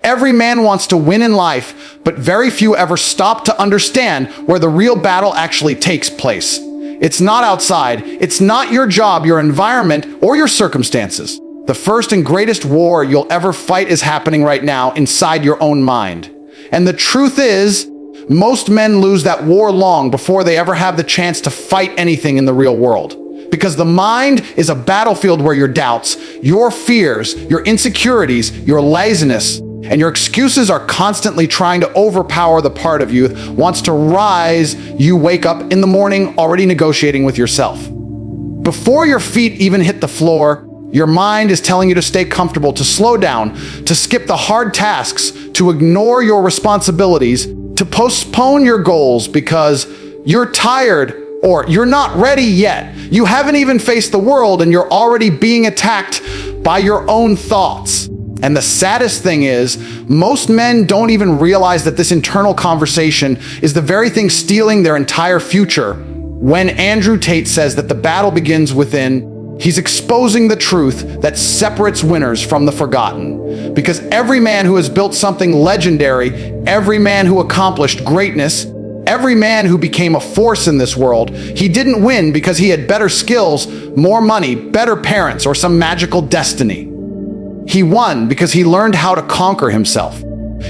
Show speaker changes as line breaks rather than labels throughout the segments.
Every man wants to win in life, but very few ever stop to understand where the real battle actually takes place. It's not outside, it's not your job, your environment, or your circumstances. The first and greatest war you'll ever fight is happening right now inside your own mind. And the truth is, most men lose that war long before they ever have the chance to fight anything in the real world. Because the mind is a battlefield where your doubts, your fears, your insecurities, your laziness, and your excuses are constantly trying to overpower the part of you that wants to rise. You wake up in the morning already negotiating with yourself. Before your feet even hit the floor, your mind is telling you to stay comfortable, to slow down, to skip the hard tasks, to ignore your responsibilities, to postpone your goals because you're tired or you're not ready yet. You haven't even faced the world and you're already being attacked by your own thoughts. And the saddest thing is, most men don't even realize that this internal conversation is the very thing stealing their entire future. When Andrew Tate says that the battle begins within, he's exposing the truth that separates winners from the forgotten. Because every man who has built something legendary, every man who accomplished greatness, every man who became a force in this world, he didn't win because he had better skills, more money, better parents, or some magical destiny. He won because he learned how to conquer himself.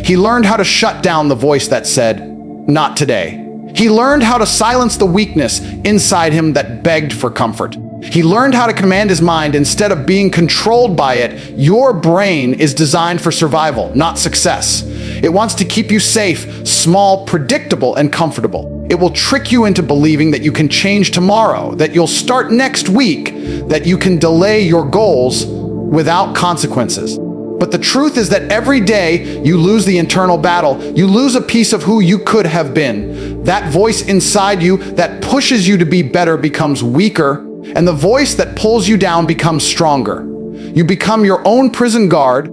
He learned how to shut down the voice that said, "Not today." He learned how to silence the weakness inside him that begged for comfort. He learned how to command his mind instead of being controlled by it. Your brain is designed for survival, not success. It wants to keep you safe, small, predictable, and comfortable. It will trick you into believing that you can change tomorrow, that you'll start next week, that you can delay your goals without consequences. But the truth is that every day you lose the internal battle, you lose a piece of who you could have been. That voice inside you that pushes you to be better becomes weaker, and the voice that pulls you down becomes stronger. You become your own prison guard,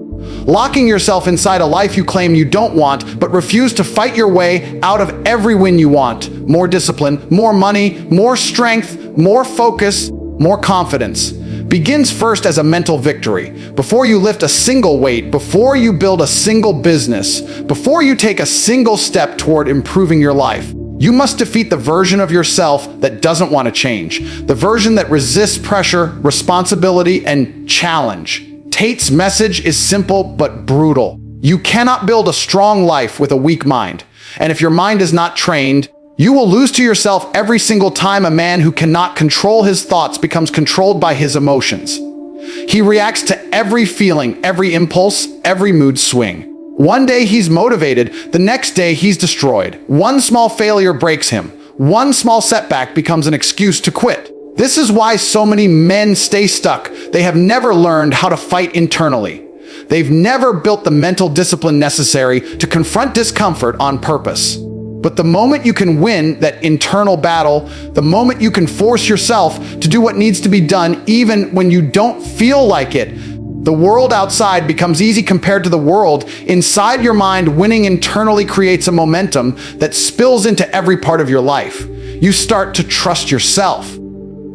locking yourself inside a life you claim you don't want, but refuse to fight your way out of every win you want. More discipline, more money, more strength, more focus, more confidence. Begins first as a mental victory. Before you lift a single weight, before you build a single business, before you take a single step toward improving your life, you must defeat the version of yourself that doesn't want to change, the version that resists pressure, responsibility, and challenge. Tate's message is simple but brutal. You cannot build a strong life with a weak mind. And if your mind is not trained, you will lose to yourself every single time a man who cannot control his thoughts becomes controlled by his emotions. He reacts to every feeling, every impulse, every mood swing. One day he's motivated, the next day he's destroyed. One small failure breaks him. One small setback becomes an excuse to quit. This is why so many men stay stuck. They have never learned how to fight internally. They've never built the mental discipline necessary to confront discomfort on purpose. But the moment you can win that internal battle, the moment you can force yourself to do what needs to be done even when you don't feel like it, the world outside becomes easy compared to the world inside your mind. Winning internally creates a momentum that spills into every part of your life. You start to trust yourself.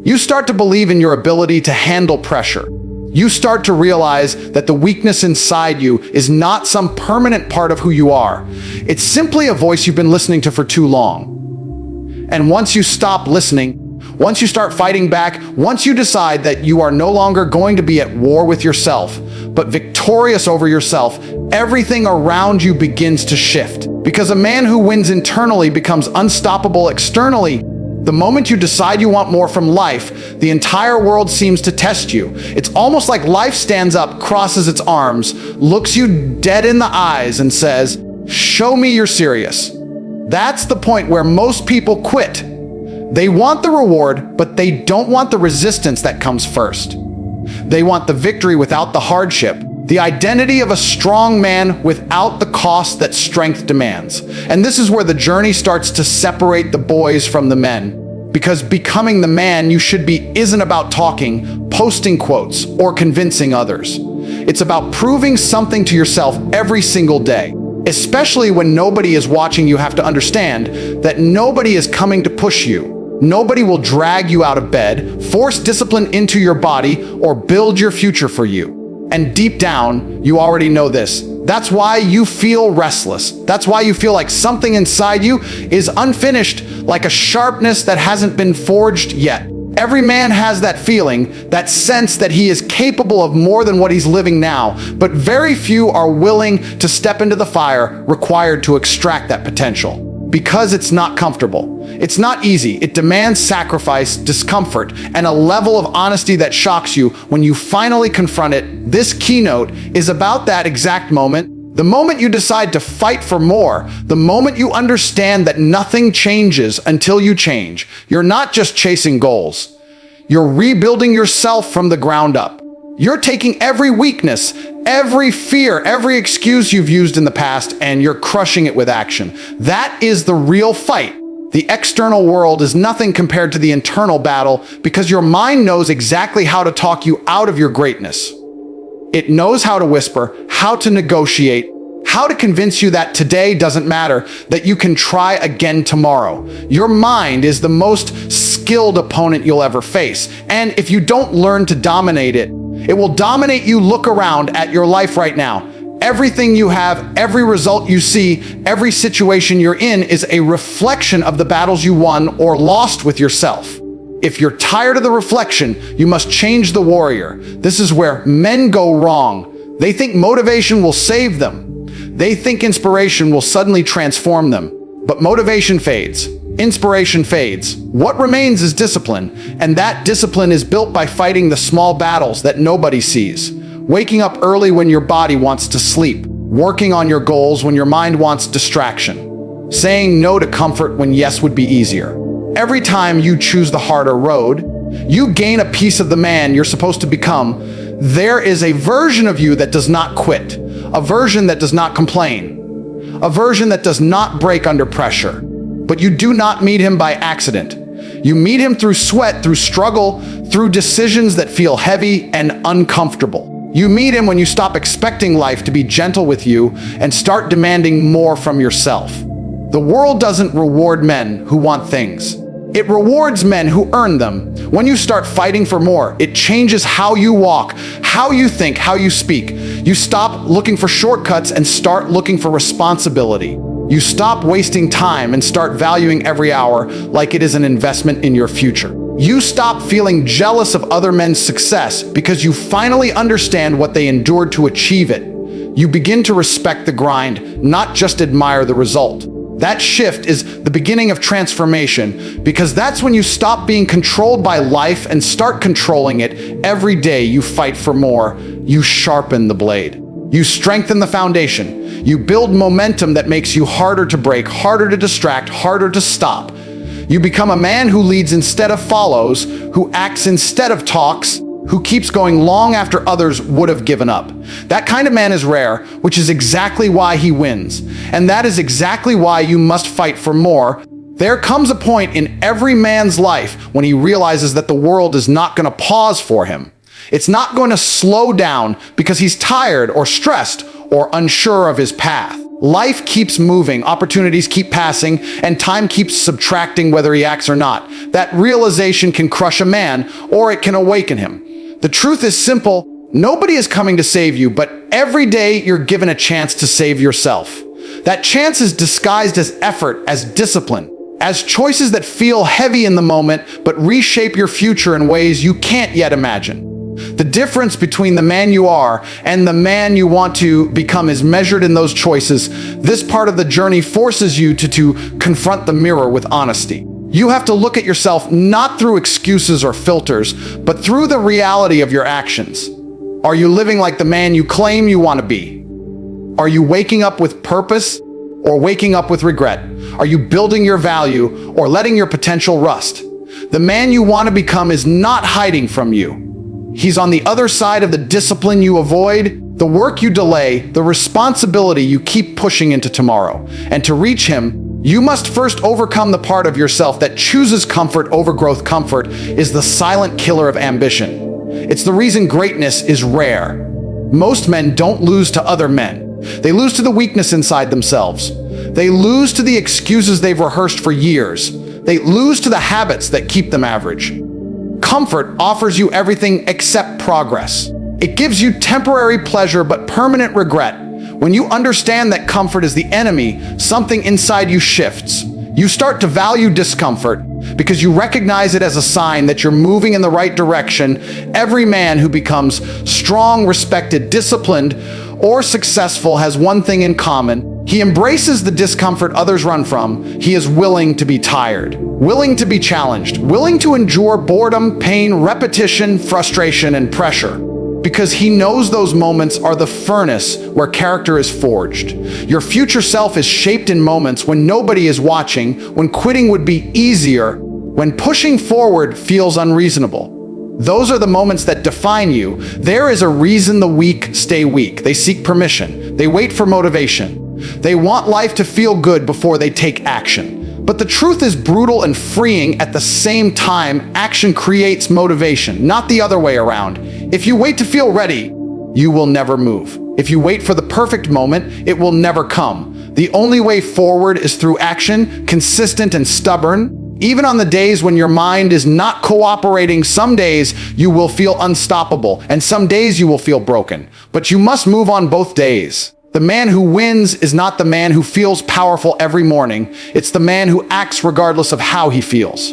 You start to believe in your ability to handle pressure. You start to realize that the weakness inside you is not some permanent part of who you are. It's simply a voice you've been listening to for too long. And once you stop listening, once you start fighting back, once you decide that you are no longer going to be at war with yourself, but victorious over yourself, everything around you begins to shift. Because a man who wins internally becomes unstoppable externally. The moment you decide you want more from life, the entire world seems to test you. It's almost like life stands up, crosses its arms, looks you dead in the eyes and says, "Show me you're serious." That's the point where most people quit. They want the reward, but they don't want the resistance that comes first. They want the victory without the hardship, the identity of a strong man without the cost that strength demands. And this is where the journey starts to separate the boys from the men. Because becoming the man you should be isn't about talking, posting quotes, or convincing others. It's about proving something to yourself every single day. Especially when nobody is watching, you have to understand that nobody is coming to push you. Nobody will drag you out of bed, force discipline into your body, or build your future for you. And deep down, you already know this. That's why you feel restless. That's why you feel like something inside you is unfinished, like a sharpness that hasn't been forged yet. Every man has that feeling, that sense that he is capable of more than what he's living now, but very few are willing to step into the fire required to extract that potential. Because it's not comfortable. It's not easy. It demands sacrifice, discomfort, and a level of honesty that shocks you when you finally confront it. This keynote is about that exact moment. The moment you decide to fight for more, the moment you understand that nothing changes until you change. You're not just chasing goals. You're rebuilding yourself from the ground up. You're taking every weakness, every fear, every excuse you've used in the past, and you're crushing it with action. That is the real fight. The external world is nothing compared to the internal battle because your mind knows exactly how to talk you out of your greatness. It knows how to whisper, how to negotiate, how to convince you that today doesn't matter, that you can try again tomorrow. Your mind is the most skilled opponent you'll ever face, and if you don't learn to dominate it, it will dominate you. Look around at your life right now. Everything you have, every result you see, every situation you're in is a reflection of the battles you won or lost with yourself. If you're tired of the reflection, you must change the warrior. This is where men go wrong. They think motivation will save them. They think inspiration will suddenly transform them. But motivation fades. Inspiration fades. What remains is discipline, and that discipline is built by fighting the small battles that nobody sees. Waking up early when your body wants to sleep. Working on your goals when your mind wants distraction. Saying no to comfort when yes would be easier. Every time you choose the harder road, you gain a piece of the man you're supposed to become. There is a version of you that does not quit. A version that does not complain. A version that does not break under pressure. But you do not meet him by accident. You meet him through sweat, through struggle, through decisions that feel heavy and uncomfortable. You meet him when you stop expecting life to be gentle with you and start demanding more from yourself. The world doesn't reward men who want things. It rewards men who earn them. When you start fighting for more, it changes how you walk, how you think, how you speak. You stop looking for shortcuts and start looking for responsibility. You stop wasting time and start valuing every hour like it is an investment in your future. You stop feeling jealous of other men's success because you finally understand what they endured to achieve it. You begin to respect the grind, not just admire the result. That shift is the beginning of transformation because that's when you stop being controlled by life and start controlling it. Every day you fight for more, you sharpen the blade. You strengthen the foundation. You build momentum that makes you harder to break, harder to distract, harder to stop. You become a man who leads instead of follows, who acts instead of talks, who keeps going long after others would have given up. That kind of man is rare, which is exactly why he wins. And that is exactly why you must fight for more. There comes a point in every man's life when he realizes that the world is not going to pause for him. It's not going to slow down because he's tired or stressed or unsure of his path. Life keeps moving, opportunities keep passing, and time keeps subtracting whether he acts or not. That realization can crush a man, or it can awaken him. The truth is simple. Nobody is coming to save you, but every day you're given a chance to save yourself. That chance is disguised as effort, as discipline, as choices that feel heavy in the moment, but reshape your future in ways you can't yet imagine. The difference between the man you are and the man you want to become is measured in those choices. This part of the journey forces you to confront the mirror with honesty. You have to look at yourself not through excuses or filters, but through the reality of your actions. Are you living like the man you claim you want to be? Are you waking up with purpose or waking up with regret? Are you building your value or letting your potential rust? The man you want to become is not hiding from you. He's on the other side of the discipline you avoid, the work you delay, the responsibility you keep pushing into tomorrow. And to reach him, you must first overcome the part of yourself that chooses comfort over growth. Comfort is the silent killer of ambition. It's the reason greatness is rare. Most men don't lose to other men. They lose to the weakness inside themselves. They lose to the excuses they've rehearsed for years. They lose to the habits that keep them average. Comfort offers you everything except progress. It gives you temporary pleasure but permanent regret. When you understand that comfort is the enemy, something inside you shifts. You start to value discomfort because you recognize it as a sign that you're moving in the right direction. Every man who becomes strong, respected, disciplined, or successful has one thing in common. He embraces the discomfort others run from. He is willing to be tired, willing to be challenged, willing to endure boredom, pain, repetition, frustration, and pressure. Because he knows those moments are the furnace where character is forged. Your future self is shaped in moments when nobody is watching, when quitting would be easier, when pushing forward feels unreasonable. Those are the moments that define you. There is a reason the weak stay weak. They seek permission. They wait for motivation. They want life to feel good before they take action. But the truth is brutal and freeing at the same time. Action creates motivation, not the other way around. If you wait to feel ready, you will never move. If you wait for the perfect moment, it will never come. The only way forward is through action, consistent and stubborn. Even on the days when your mind is not cooperating, some days you will feel unstoppable, and some days you will feel broken. But you must move on both days. The man who wins is not the man who feels powerful every morning. It's the man who acts regardless of how he feels.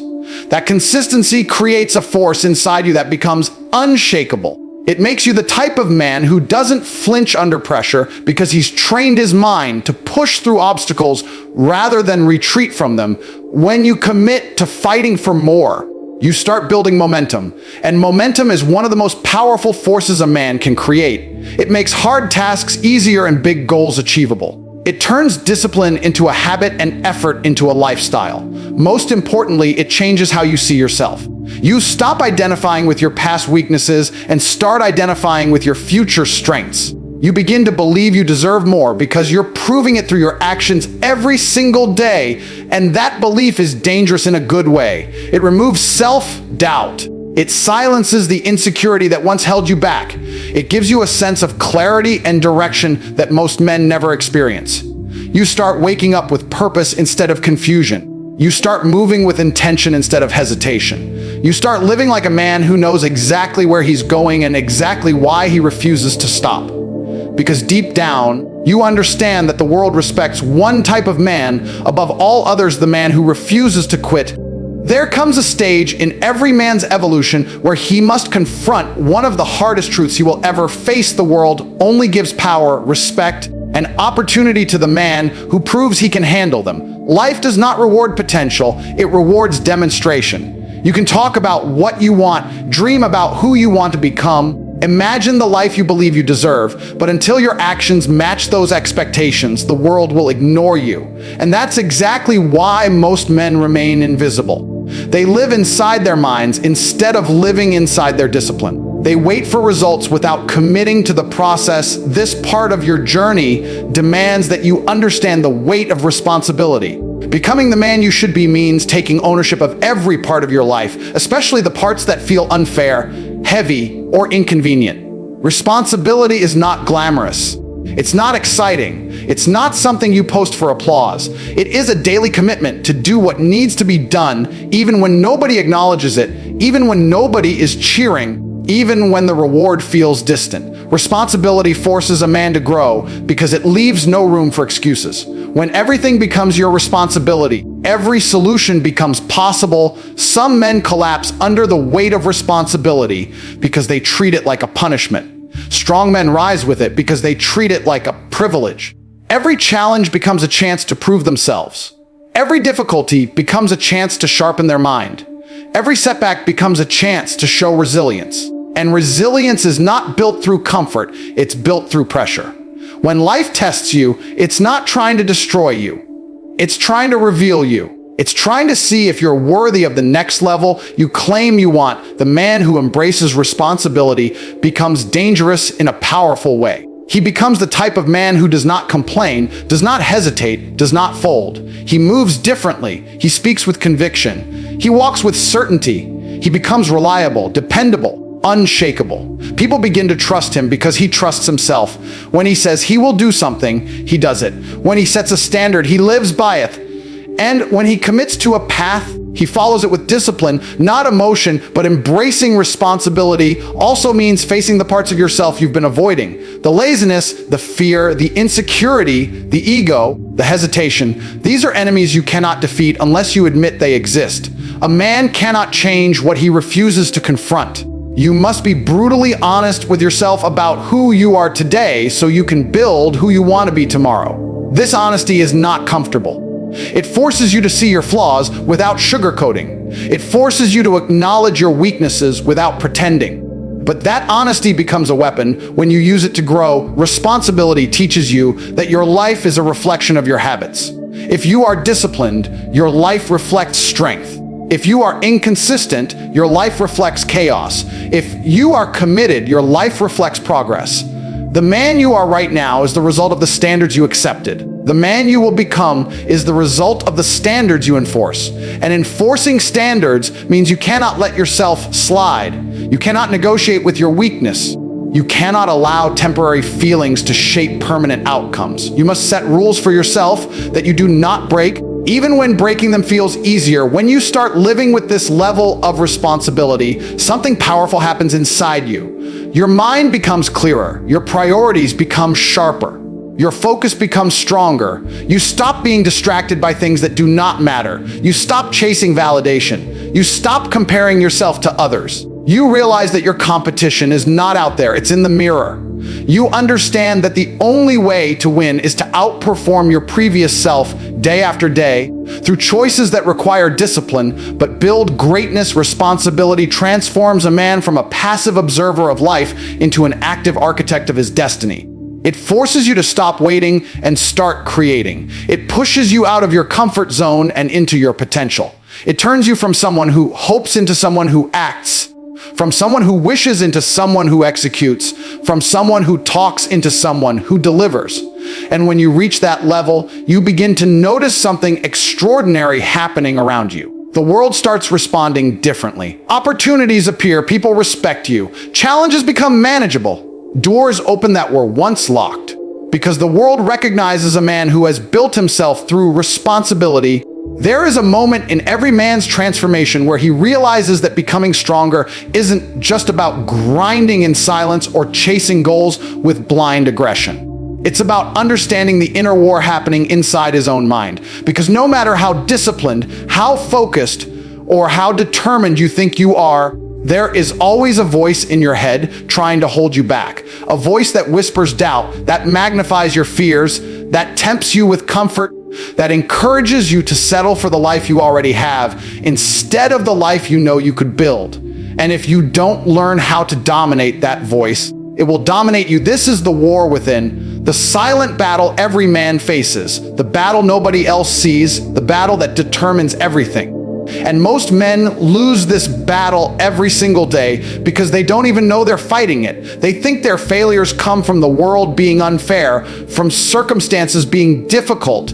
That consistency creates a force inside you that becomes unshakable. It makes you the type of man who doesn't flinch under pressure because he's trained his mind to push through obstacles rather than retreat from them. When you commit to fighting for more, you start building momentum. And momentum is one of the most powerful forces a man can create. It makes hard tasks easier and big goals achievable. It turns discipline into a habit and effort into a lifestyle. Most importantly, it changes how you see yourself. You stop identifying with your past weaknesses and start identifying with your future strengths. You begin to believe you deserve more because you're proving it through your actions every single day, and that belief is dangerous in a good way. It removes self-doubt. It silences the insecurity that once held you back. It gives you a sense of clarity and direction that most men never experience. You start waking up with purpose instead of confusion. You start moving with intention instead of hesitation. You start living like a man who knows exactly where he's going and exactly why he refuses to stop. Because deep down, you understand that the world respects one type of man above all others, the man who refuses to quit. There comes a stage in every man's evolution where he must confront one of the hardest truths he will ever face. The world only gives power, respect, and opportunity to the man who proves he can handle them. Life does not reward potential, it rewards demonstration. You can talk about what you want, dream about who you want to become, imagine the life you believe you deserve, but until your actions match those expectations, the world will ignore you. And that's exactly why most men remain invisible. They live inside their minds instead of living inside their discipline. They wait for results without committing to the process. This part of your journey demands that you understand the weight of responsibility. Becoming the man you should be means taking ownership of every part of your life, especially the parts that feel unfair, heavy, or inconvenient. Responsibility is not glamorous. It's not exciting. It's not something you post for applause. It is a daily commitment to do what needs to be done, even when nobody acknowledges it, even when nobody is cheering, even when the reward feels distant. Responsibility forces a man to grow because it leaves no room for excuses. When everything becomes your responsibility, every solution becomes possible. Some men collapse under the weight of responsibility because they treat it like a punishment. Strong men rise with it because they treat it like a privilege. Every challenge becomes a chance to prove themselves. Every difficulty becomes a chance to sharpen their mind. Every setback becomes a chance to show resilience. And resilience is not built through comfort, it's built through pressure. When life tests you, it's not trying to destroy you. It's trying to reveal you. It's trying to see if you're worthy of the next level you claim you want. The man who embraces responsibility becomes dangerous in a powerful way. He becomes the type of man who does not complain, does not hesitate, does not fold. He moves differently. He speaks with conviction. He walks with certainty. He becomes reliable, dependable, unshakable. People begin to trust him because he trusts himself. When he says he will do something, he does it. When he sets a standard, he lives by it. And when he commits to a path, He follows it with discipline, not emotion, but embracing responsibility also means facing the parts of yourself you've been avoiding. The laziness, the fear, the insecurity, the ego, the hesitation. These are enemies you cannot defeat unless you admit they exist. A man cannot change what he refuses to confront. You must be brutally honest with yourself about who you are today so you can build who you want to be tomorrow. This honesty is not comfortable. It forces you to see your flaws without sugarcoating. It forces you to acknowledge your weaknesses without pretending. But that honesty becomes a weapon when you use it to grow. Responsibility teaches you that your life is a reflection of your habits. If you are disciplined, your life reflects strength. If you are inconsistent, your life reflects chaos. If you are committed, your life reflects progress. The man you are right now is the result of the standards you accepted. The man you will become is the result of the standards you enforce. And enforcing standards means you cannot let yourself slide. You cannot negotiate with your weakness. You cannot allow temporary feelings to shape permanent outcomes. You must set rules for yourself that you do not break, even when breaking them feels easier. When you start living with this level of responsibility, something powerful happens inside you. Your mind becomes clearer. Your priorities become sharper. Your focus becomes stronger. You stop being distracted by things that do not matter. You stop chasing validation. You stop comparing yourself to others. You realize that your competition is not out there, it's in the mirror. You understand that the only way to win is to outperform your previous self day after day through choices that require discipline, but build greatness. Responsibility transforms a man from a passive observer of life into an active architect of his destiny. It forces you to stop waiting and start creating. It pushes you out of your comfort zone and into your potential. It turns you from someone who hopes into someone who acts, from someone who wishes into someone who executes, from someone who talks into someone who delivers. And when you reach that level, you begin to notice something extraordinary happening around you. The world starts responding differently. Opportunities appear, people respect you. Challenges become manageable. Doors open that were once locked. Because the world recognizes a man who has built himself through responsibility. There is a moment in every man's transformation where he realizes that becoming stronger isn't just about grinding in silence or chasing goals with blind aggression. It's about understanding the inner war happening inside his own mind. Because no matter how disciplined, how focused, or how determined you think you are, there is always a voice in your head trying to hold you back. A voice that whispers doubt, that magnifies your fears, that tempts you with comfort, that encourages you to settle for the life you already have instead of the life you know you could build. And if you don't learn how to dominate that voice, it will dominate you. This is the war within, the silent battle every man faces, the battle nobody else sees, the battle that determines everything. And most men lose this battle every single day because they don't even know they're fighting it. They think their failures come from the world being unfair, from circumstances being difficult,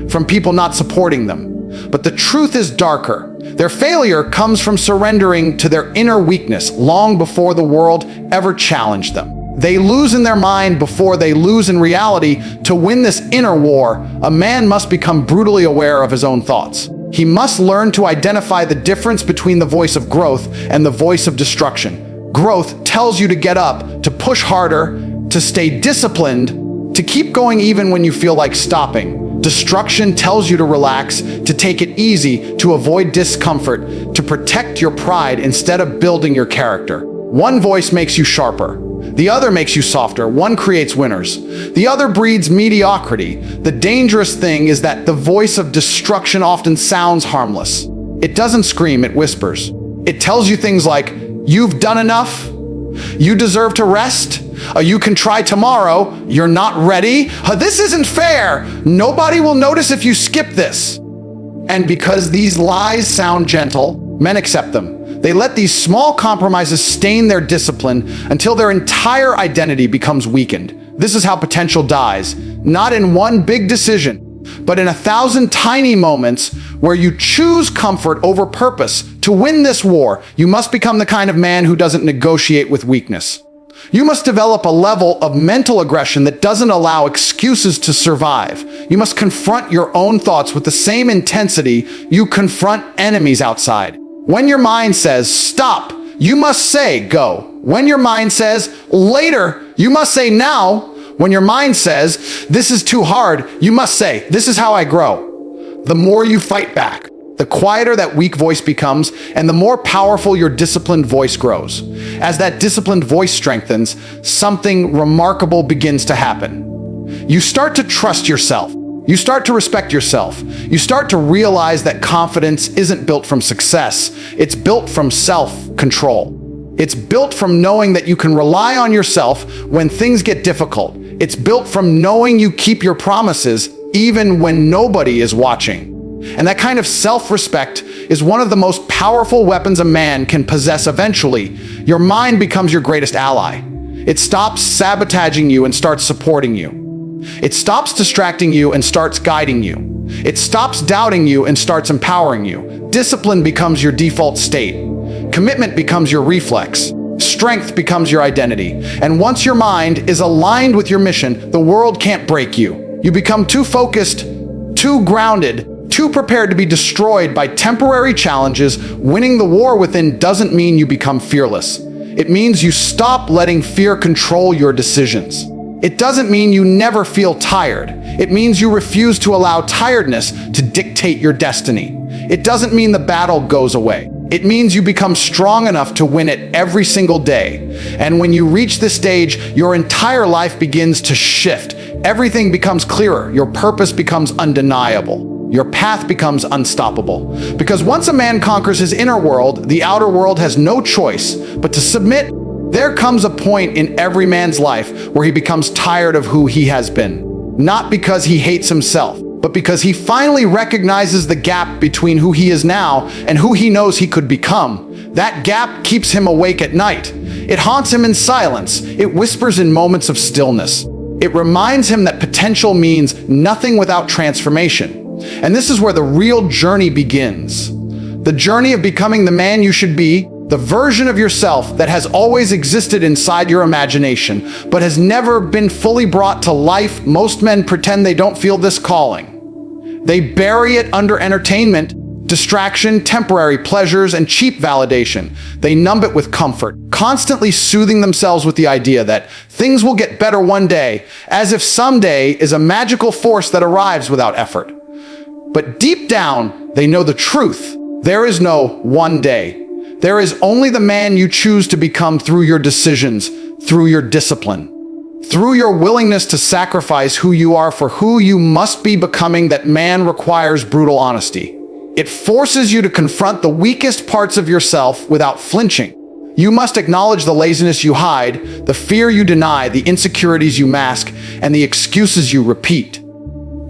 from people not supporting them. But the truth is darker. Their failure comes from surrendering to their inner weakness long before the world ever challenged them. They lose in their mind before they lose in reality. To win this inner war, a man must become brutally aware of his own thoughts. He must learn to identify the difference between the voice of growth and the voice of destruction. Growth tells you to get up, to push harder, to stay disciplined, to keep going even when you feel like stopping. Destruction tells you to relax, to take it easy, to avoid discomfort, to protect your pride instead of building your character. One voice makes you sharper. The other makes you softer. One creates winners. The other breeds mediocrity. The dangerous thing is that the voice of destruction often sounds harmless. It doesn't scream, it whispers. It tells you things like, you've done enough, you deserve to rest, you can try tomorrow, you're not ready, this isn't fair, nobody will notice if you skip this. And because these lies sound gentle, men accept them. They let these small compromises stain their discipline until their entire identity becomes weakened. This is how potential dies, not in one big decision, but in 1,000 tiny moments where you choose comfort over purpose. To win this war, you must become the kind of man who doesn't negotiate with weakness. You must develop a level of mental aggression that doesn't allow excuses to survive. You must confront your own thoughts with the same intensity you confront enemies outside. When your mind says, stop, you must say, go. When your mind says, later, you must say, now. When your mind says, this is too hard, you must say, this is how I grow. The more you fight back, the quieter that weak voice becomes, and the more powerful your disciplined voice grows. As that disciplined voice strengthens, something remarkable begins to happen. You start to trust yourself. You start to respect yourself. You start to realize that confidence isn't built from success. It's built from self-control. It's built from knowing that you can rely on yourself when things get difficult. It's built from knowing you keep your promises even when nobody is watching. And that kind of self-respect is one of the most powerful weapons a man can possess eventually. Your mind becomes your greatest ally. It stops sabotaging you and starts supporting you. It stops distracting you and starts guiding you. It stops doubting you and starts empowering you. Discipline becomes your default state. Commitment becomes your reflex. Strength becomes your identity. And once your mind is aligned with your mission, the world can't break you. You become too focused, too grounded, too prepared to be destroyed by temporary challenges. Winning the war within doesn't mean you become fearless. It means you stop letting fear control your decisions. It doesn't mean you never feel tired. It means you refuse to allow tiredness to dictate your destiny. It doesn't mean the battle goes away. It means you become strong enough to win it every single day. And when you reach this stage, your entire life begins to shift. Everything becomes clearer. Your purpose becomes undeniable. Your path becomes unstoppable. Because once a man conquers his inner world, the outer world has no choice but to submit. There comes a point in every man's life where he becomes tired of who he has been. Not because he hates himself, but because he finally recognizes the gap between who he is now and who he knows he could become. That gap keeps him awake at night. It haunts him in silence. It whispers in moments of stillness. It reminds him that potential means nothing without transformation. And this is where the real journey begins. The journey of becoming the man you should be, the version of yourself that has always existed inside your imagination, but has never been fully brought to life. Most men pretend they don't feel this calling. They bury it under entertainment, distraction, temporary pleasures, and cheap validation. They numb it with comfort, constantly soothing themselves with the idea that things will get better one day, as if someday is a magical force that arrives without effort. But deep down, they know the truth. There is no one day. There is only the man you choose to become through your decisions, through your discipline, through your willingness to sacrifice who you are for who you must be becoming. That man requires brutal honesty. It forces you to confront the weakest parts of yourself without flinching. You must acknowledge the laziness you hide, the fear you deny, the insecurities you mask, and the excuses you repeat.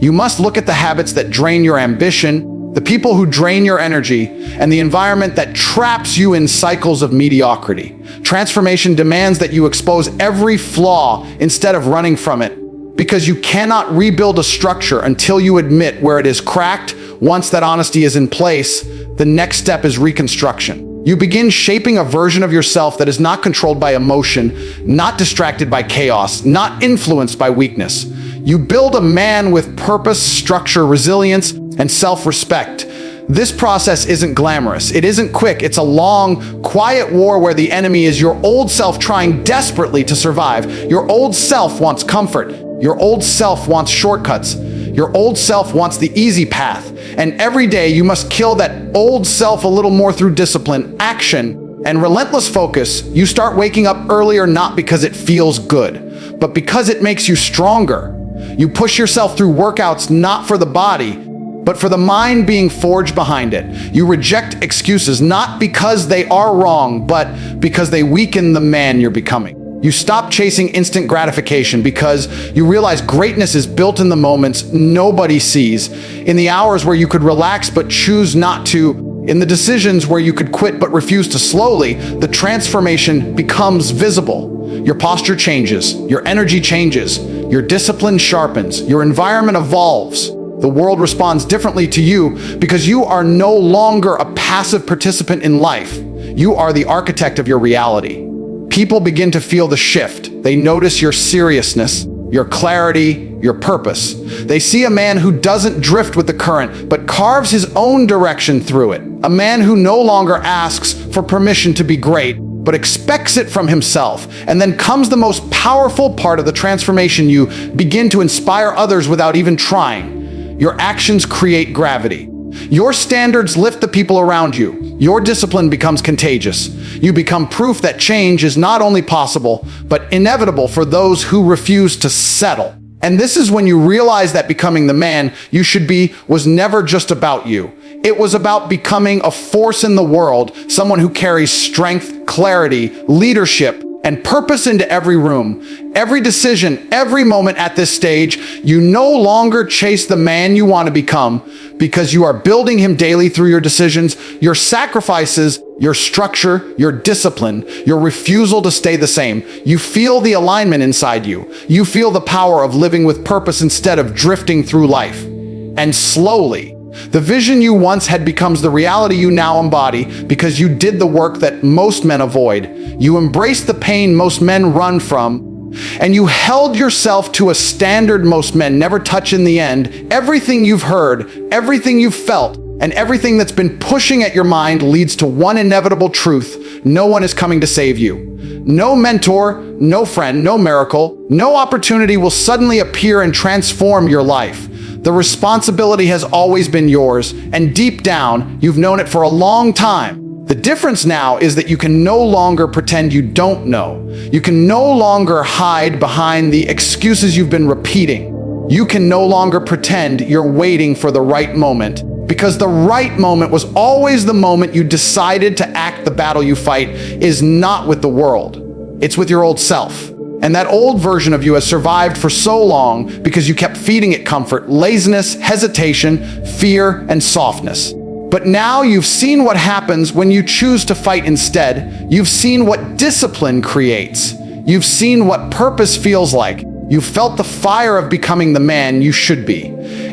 You must look at the habits that drain your ambition, the people who drain your energy, and the environment that traps you in cycles of mediocrity. Transformation demands that you expose every flaw instead of running from it, because you cannot rebuild a structure until you admit where it is cracked. Once that honesty is in place, the next step is reconstruction. You begin shaping a version of yourself that is not controlled by emotion, not distracted by chaos, not influenced by weakness. You build a man with purpose, structure, resilience, and self-respect. This process isn't glamorous. It isn't quick. It's a long, quiet war where the enemy is your old self trying desperately to survive. Your old self wants comfort. Your old self wants shortcuts. Your old self wants the easy path. And every day you must kill that old self a little more through discipline, action, and relentless focus. You start waking up earlier not because it feels good, but because it makes you stronger. You push yourself through workouts not for the body, but for the mind being forged behind it. You reject excuses not because they are wrong, but because they weaken the man you're becoming. You stop chasing instant gratification because you realize greatness is built in the moments nobody sees, in the hours where you could relax but choose not to, in the decisions where you could quit but refuse to. Slowly, the transformation becomes visible. Your posture changes, your energy changes, your discipline sharpens, your environment evolves. The world responds differently to you because you are no longer a passive participant in life. You are the architect of your reality. People begin to feel the shift. They notice your seriousness, your clarity, your purpose. They see a man who doesn't drift with the current, but carves his own direction through it. A man who no longer asks for permission to be great, but expects it from himself. And then comes the most powerful part of the transformation. You begin to inspire others without even trying. Your actions create gravity. Your standards lift the people around you. Your discipline becomes contagious. You become proof that change is not only possible, but inevitable for those who refuse to settle. And this is when you realize that becoming the man you should be was never just about you. It was about becoming a force in the world, someone who carries strength, clarity, leadership, and purpose into every room, every decision, every moment. At this stage, you no longer chase the man you want to become because you are building him daily through your decisions, your sacrifices, your structure, your discipline, your refusal to stay the same. You feel the alignment inside you. You feel the power of living with purpose instead of drifting through life. And slowly, the vision you once had becomes the reality you now embody because you did the work that most men avoid. You embraced the pain most men run from, and you held yourself to a standard most men never touch. In the end, everything you've heard, everything you've felt, and everything that's been pushing at your mind leads to one inevitable truth: no one is coming to save you. No mentor, no friend, no miracle, no opportunity will suddenly appear and transform your life. The responsibility has always been yours, and deep down, you've known it for a long time. The difference now is that you can no longer pretend you don't know. You can no longer hide behind the excuses you've been repeating. You can no longer pretend you're waiting for the right moment, because the right moment was always the moment you decided to act. The battle you fight is not with the world. It's with your old self. And that old version of you has survived for so long because you kept feeding it comfort, laziness, hesitation, fear, and softness. But now you've seen what happens when you choose to fight instead. You've seen what discipline creates. You've seen what purpose feels like. You've felt the fire of becoming the man you should be.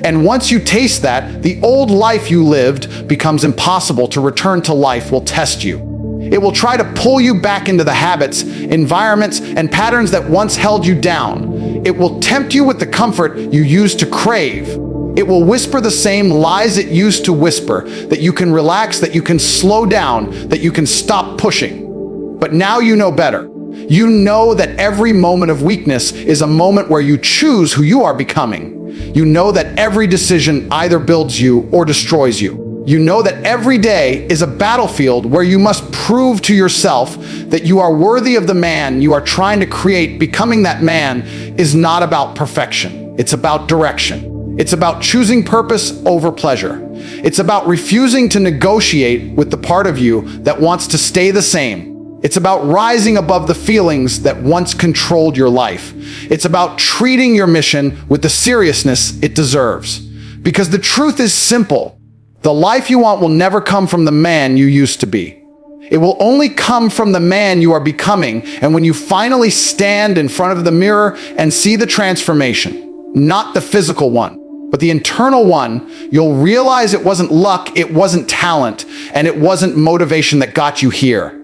And once you taste that, the old life you lived becomes impossible to return to. Life will test you. It will try to pull you back into the habits, environments, and patterns that once held you down. It will tempt you with the comfort you used to crave. It will whisper the same lies it used to whisper, that you can relax, that you can slow down, that you can stop pushing. But now you know better. You know that every moment of weakness is a moment where you choose who you are becoming. You know that every decision either builds you or destroys you. You know that every day is a battlefield where you must prove to yourself that you are worthy of the man you are trying to create. Becoming that man is not about perfection. It's about direction. It's about choosing purpose over pleasure. It's about refusing to negotiate with the part of you that wants to stay the same. It's about rising above the feelings that once controlled your life. It's about treating your mission with the seriousness it deserves. Because the truth is simple. The life you want will never come from the man you used to be. It will only come from the man you are becoming. And when you finally stand in front of the mirror and see the transformation, not the physical one, but the internal one, you'll realize it wasn't luck, it wasn't talent, and it wasn't motivation that got you here.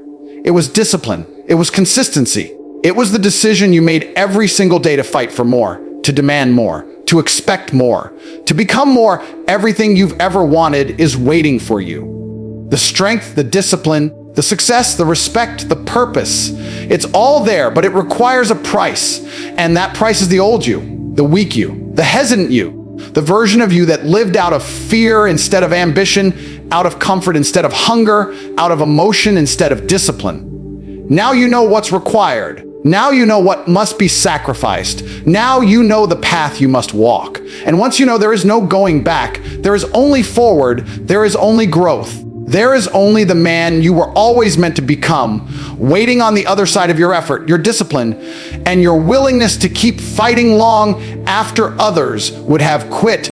It was discipline. It was consistency. It was the decision you made every single day to fight for more, to demand more, to expect more, to become more. Everything you've ever wanted is waiting for you. The strength, the discipline, the success, the respect, the purpose. It's all there, but it requires a price. And that price is the old you, the weak you, the hesitant you, the version of you that lived out of fear instead of ambition, out of comfort instead of hunger, out of emotion instead of discipline. Now you know what's required. Now you know what must be sacrificed. Now you know the path you must walk. And once you know there is no going back, there is only forward, there is only growth. There is only the man you were always meant to become, waiting on the other side of your effort, your discipline, and your willingness to keep fighting long after others would have quit.